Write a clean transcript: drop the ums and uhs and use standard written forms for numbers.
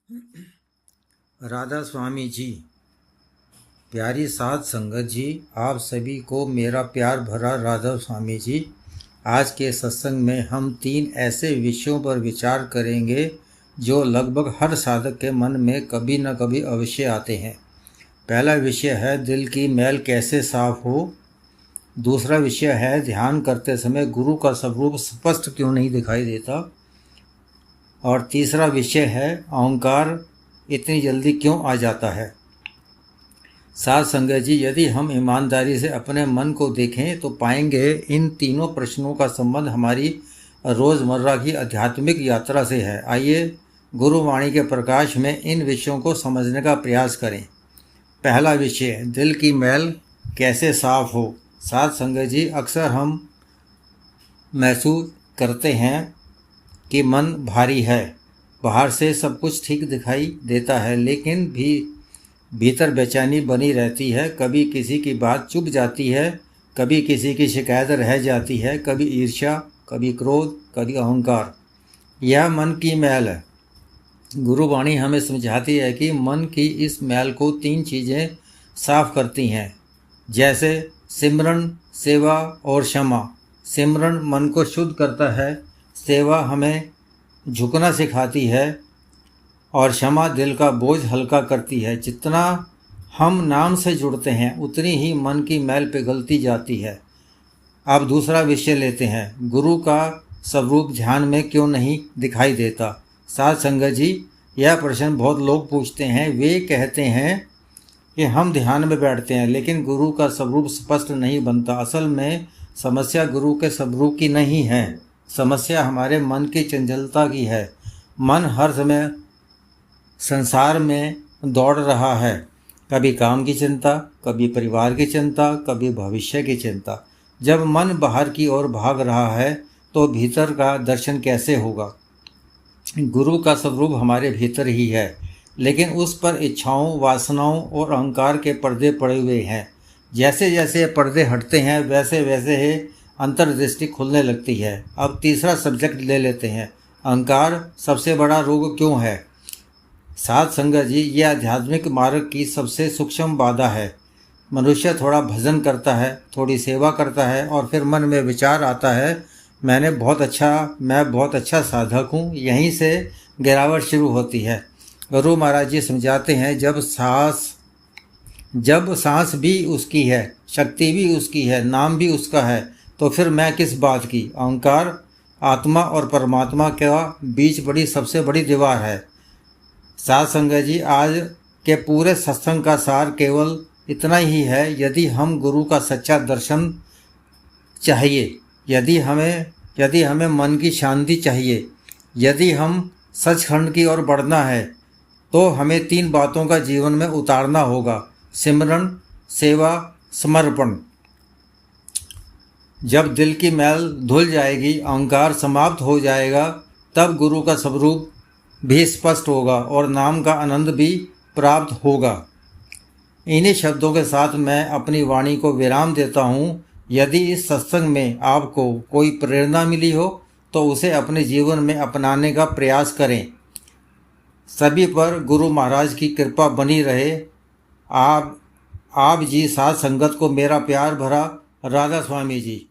राधा स्वामी जी, प्यारी साध संगत जी, आप सभी को मेरा प्यार भरा राधा स्वामी जी। आज के सत्संग में हम 3 ऐसे विषयों पर विचार करेंगे जो लगभग हर साधक के मन में कभी न कभी अवश्य आते हैं। पहला विषय है दिल की मैल कैसे साफ हो। दूसरा विषय है ध्यान करते समय गुरु का स्वरूप स्पष्ट क्यों नहीं दिखाई देता। और तीसरा विषय है अहंकार इतनी जल्दी क्यों आ जाता है। साध संगत जी, यदि हम ईमानदारी से अपने मन को देखें तो पाएंगे इन तीनों प्रश्नों का संबंध हमारी रोज़मर्रा की आध्यात्मिक यात्रा से है। आइए गुरुवाणी के प्रकाश में इन विषयों को समझने का प्रयास करें। पहला विषय, दिल की मैल कैसे साफ हो। साध संगत जी, अक्सर हम महसूस करते हैं कि मन भारी है, बाहर से सब कुछ ठीक दिखाई देता है, लेकिन भीतर बेचैनी बनी रहती है। कभी किसी की बात चुभ जाती है, कभी किसी की शिकायत रह जाती है, कभी ईर्ष्या, कभी क्रोध, कभी अहंकार। यह मन की मैल है। गुरुवाणी हमें समझाती है कि मन की इस मैल को 3 चीज़ें साफ करती हैं, जैसे सिमरन, सेवा और क्षमा। सिमरन मन को शुद्ध करता है, सेवा हमें झुकना सिखाती है और क्षमा दिल का बोझ हल्का करती है। जितना हम नाम से जुड़ते हैं उतनी ही मन की मैल पिघलती जाती है। अब दूसरा विषय लेते हैं, गुरु का स्वरूप ध्यान में क्यों नहीं दिखाई देता। साध संगत जी, यह प्रश्न बहुत लोग पूछते हैं। वे कहते हैं कि हम ध्यान में बैठते हैं लेकिन गुरु का स्वरूप स्पष्ट नहीं बनता। असल में समस्या गुरु के स्वरूप की नहीं है, समस्या हमारे मन की चंचलता की है। मन हर समय संसार में दौड़ रहा है, कभी काम की चिंता, कभी परिवार की चिंता, कभी भविष्य की चिंता। जब मन बाहर की ओर भाग रहा है तो भीतर का दर्शन कैसे होगा। गुरु का स्वरूप हमारे भीतर ही है, लेकिन उस पर इच्छाओं, वासनाओं और अहंकार के पर्दे पड़े हुए हैं। जैसे जैसे पर्दे हटते हैं वैसे वैसे ही अंतर्दृष्टि खुलने लगती है। अब तीसरा सब्जेक्ट ले लेते हैं, अहंकार सबसे बड़ा रोग क्यों है। साध संगत जी, यह आध्यात्मिक मार्ग की सबसे सूक्ष्म बाधा है। मनुष्य थोड़ा भजन करता है, थोड़ी सेवा करता है और फिर मन में विचार आता है मैं बहुत अच्छा साधक हूँ। यहीं से गिरावट शुरू होती है। गुरु महाराज जी समझाते हैं जब सांस भी उसकी है, शक्ति भी उसकी है, नाम भी उसका है, तो फिर मैं किस बात की। अहंकार आत्मा और परमात्मा के बीच सबसे बड़ी दीवार है। साध संगत जी, आज के पूरे सत्संग का सार केवल इतना ही है। यदि हम गुरु का सच्चा दर्शन चाहिए, यदि हमें मन की शांति चाहिए, यदि हम सचखंड की ओर बढ़ना है, तो हमें 3 बातों का जीवन में उतारना होगा, सिमरन, सेवा, समर्पण। जब दिल की मैल धुल जाएगी, अहंकार समाप्त हो जाएगा, तब गुरु का स्वरूप भी स्पष्ट होगा और नाम का आनंद भी प्राप्त होगा। इन्हीं शब्दों के साथ मैं अपनी वाणी को विराम देता हूँ। यदि इस सत्संग में आपको कोई प्रेरणा मिली हो तो उसे अपने जीवन में अपनाने का प्रयास करें। सभी पर गुरु महाराज की कृपा बनी रहे। आप जी, साध संगत को मेरा प्यार भरा राधा स्वामी जी।